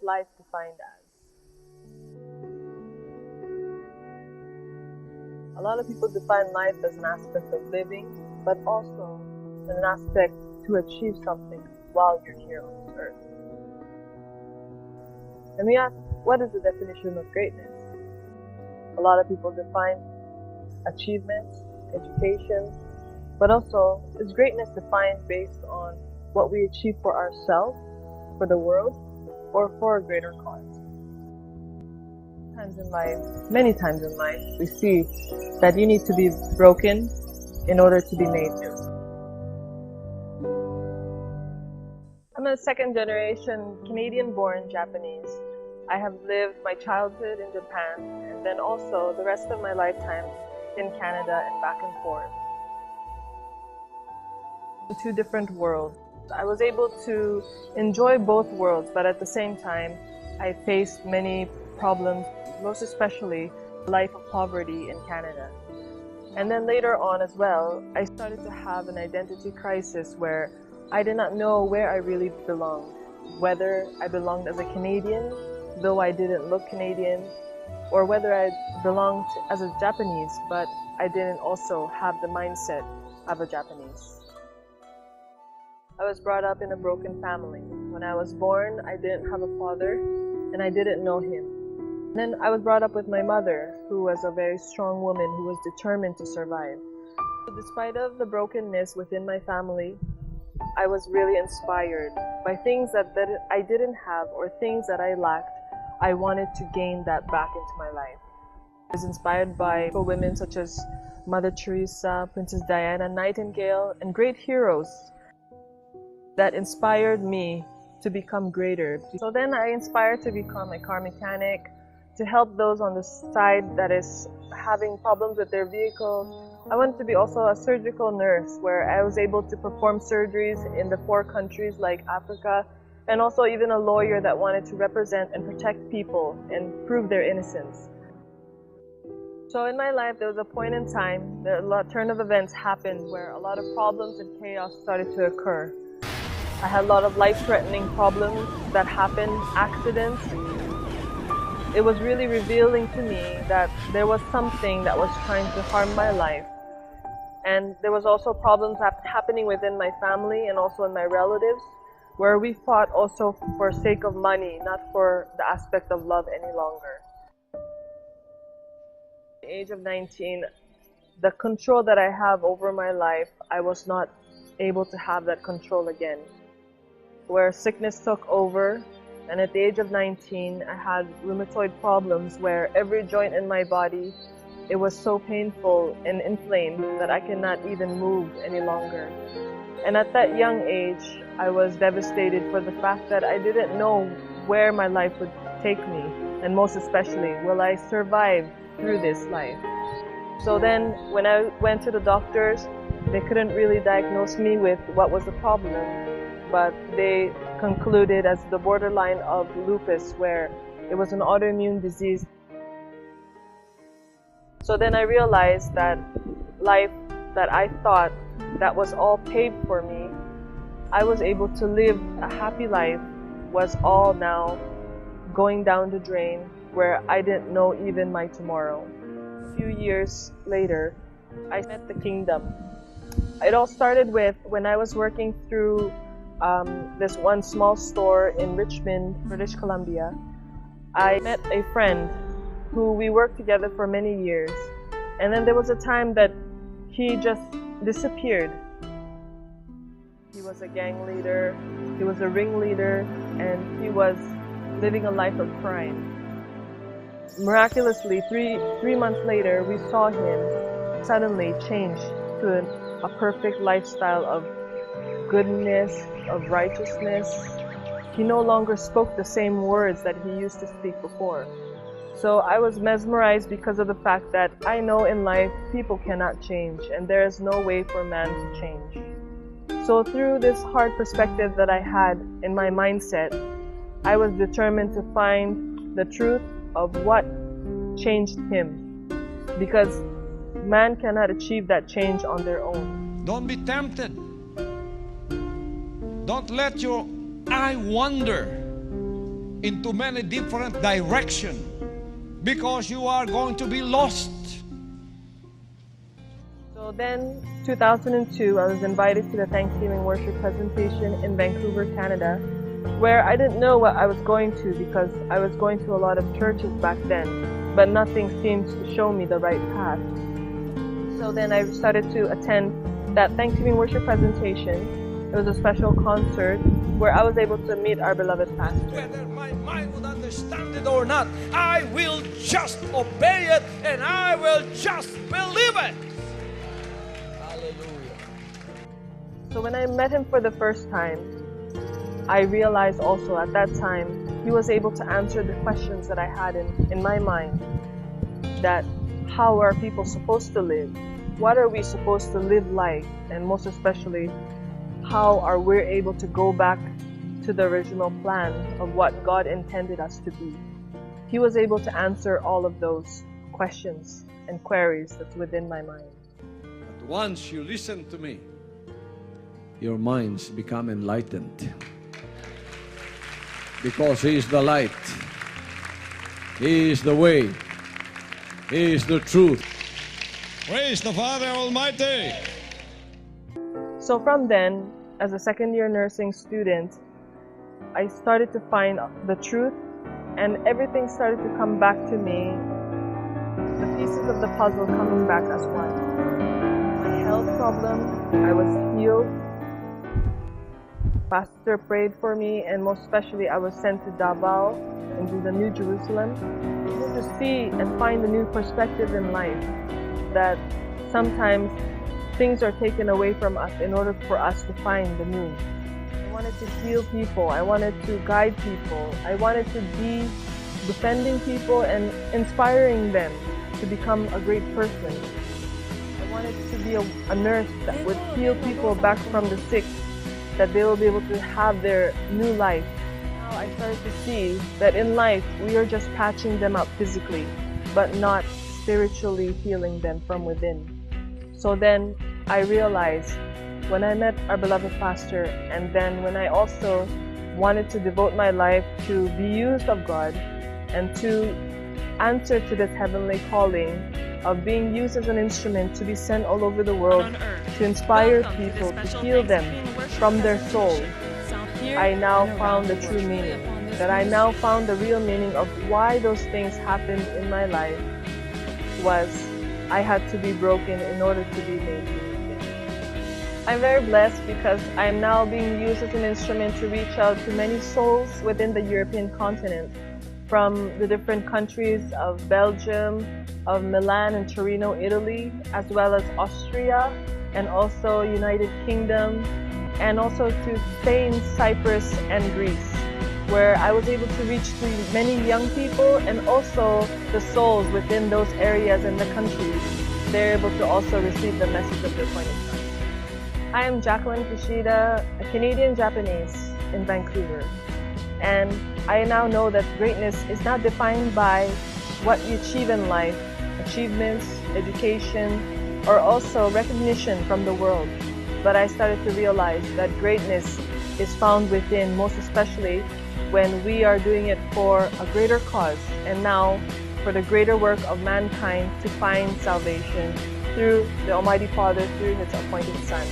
life defined as? A lot of people define life as an aspect of living, but also an aspect to achieve something while you're here on this earth. And we ask, what is the definition of greatness? A lot of people define achievements, education, but also is greatness defined based on what we achieve for ourselves, for the world, or for a greater cause? Many times in life, we see that you need to be broken in order to be made new. I'm a second-generation Canadian-born Japanese. I have lived my childhood in Japan and then also the rest of my lifetime in Canada and back and forth. Two different worlds. I was able to enjoy both worlds, but at the same time, I faced many problems, most especially the life of poverty in Canada. And then later on as well, I started to have an identity crisis where I did not know where I really belonged, whether I belonged as a Canadian, though I didn't look Canadian, or whether I belonged as a Japanese, but I didn't also have the mindset of a Japanese. I was brought up in a broken family. When I was born, I didn't have a father, and I didn't know him. Then I was brought up with my mother, who was a very strong woman who was determined to survive. So despite of the brokenness within my family, I was really inspired by things that I didn't have or things that I lacked. I wanted to gain that back into my life. I was inspired by women such as Mother Teresa, Princess Diana, Nightingale, and great heroes that inspired me to become greater. So then I inspired to become a car mechanic, to help those on the side that is having problems with their vehicles. I wanted to be also a surgical nurse where I was able to perform surgeries in the 4 countries like Africa, and also even a lawyer that wanted to represent and protect people and prove their innocence. So in my life, there was a point in time that a turn of events happened where a lot of problems and chaos started to occur. I had a lot of life-threatening problems that happened, accidents. It was really revealing to me that there was something that was trying to harm my life. And there was also problems happening within my family and also in my relatives, where we fought also for sake of money, not for the aspect of love any longer. At the age of 19, the control that I have over my life, I was not able to have that control again. Where sickness took over, and at the age of 19, I had rheumatoid problems where every joint in my body, it was so painful and inflamed that I cannot even move any longer. And at that young age, I was devastated for the fact that I didn't know where my life would take me, and most especially, will I survive through this life? So then, when I went to the doctors, they couldn't really diagnose me with what was the problem, but they concluded as the borderline of lupus, where it was an autoimmune disease. So then I realized that life that I thought that was all paved for me, I was able to live a happy life, was all now going down the drain, where I didn't know even my tomorrow. A few years later, I met the kingdom. It all started with when I was working through this one small store in Richmond, British Columbia. I met a friend who we worked together for many years, and then there was a time that he just disappeared. He was a gang leader, he was a ringleader, and he was living a life of crime. Miraculously, three months later, we saw him suddenly change to a perfect lifestyle of goodness, of righteousness. He no longer spoke the same words that he used to speak before. So I was mesmerized because of the fact that I know in life people cannot change, and there is no way for man to change. So through this hard perspective that I had in my mindset, I was determined to find the truth of what changed him, because man cannot achieve that change on their own. Don't be tempted. Don't let your I wonder into many different directions because you are going to be lost. So then, 2002, I was invited to the Thanksgiving worship presentation in Vancouver, Canada, where I didn't know what I was going to because I was going to a lot of churches back then, but nothing seemed to show me the right path. So then I started to attend that Thanksgiving worship presentation. It was a special concert where I was able to meet our beloved pastor. Whether my mind would understand it or not, I will just obey it and I will just believe it. Hallelujah. So when I met him for the first time, I realized also at that time he was able to answer the questions that I had in my mind. That how are people supposed to live? What are we supposed to live like? And most especially, how are we able to go back to the original plan of what God intended us to be? He was able to answer all of those questions and queries that's within my mind. But once you listen to me, your minds become enlightened. Because He is the light. He is the way. He is the truth. Praise the Father Almighty. So from then, as a second-year nursing student, I started to find the truth and everything started to come back to me. The pieces of the puzzle coming back as one. My health problem, I was healed. Pastor prayed for me, and most especially I was sent to Davao and to the New Jerusalem to see and find a new perspective in life, that sometimes things are taken away from us in order for us to find the new. I wanted to heal people, I wanted to guide people, I wanted to be defending people and inspiring them to become a great person. I wanted to be a nurse that would heal people back from the sick, that they will be able to have their new life. Now I started to see that in life we are just patching them up physically, but not spiritually healing them from within. So then I realized when I met our beloved pastor, and then when I also wanted to devote my life to be used of God and to answer to this heavenly calling of being used as an instrument to be sent all over the world to inspire people, to heal them from their soul, I now found the true meaning. That I now found the real meaning of why those things happened in my life was I had to be broken in order to be made new. I'm very blessed because I'm now being used as an instrument to reach out to many souls within the European continent, from the different countries of Belgium, of Milan and Torino, Italy, as well as Austria, and also United Kingdom, and also to Spain, Cyprus, and Greece, where I was able to reach to many young people and also the souls within those areas and the countries. They're able to also receive the message of the appointed time. I am Jacqueline Kishida, a Canadian Japanese in Vancouver, and I now know that greatness is not defined by what you achieve in life, achievements, education, or also recognition from the world. But I started to realize that greatness is found within, most especially when we are doing it for a greater cause, and now for the greater work of mankind to find salvation through the Almighty Father, through His appointed Son.